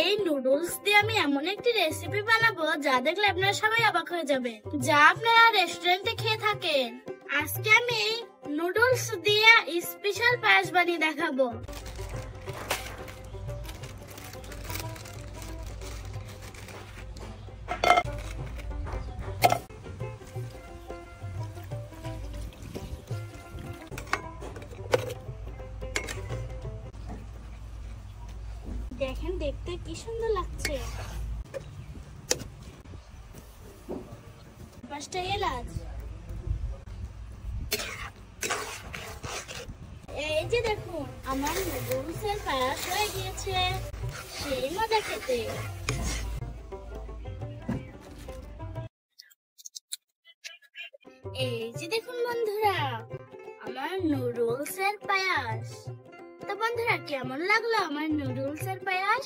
এই নুডলস দিয়ে আমি এমন একটি রেসিপি বানাবো যা দেখলে আপনারা সবাই অবাক হয়ে যাবে, যা আপনারা রেস্টুরেন্টে খেয়ে থাকেন। আজকে আমি নুডলস দিয়ে স্পেশাল পায়েস বানিয়ে দেখাবো। দেখেন দেখতে কি সুন্দর লাগছে। পাঁচটা এলাচ, এই যে দেখুন আমার নুডলসের পায়েস হয়ে গিয়েছে, সেই মজা খেতে। এই যে দেখুন বন্ধুরা আমার নুডলসের পায়েস। তো বন্ধুরা কেমন লাগলো আমার নুডলসের পায়েস?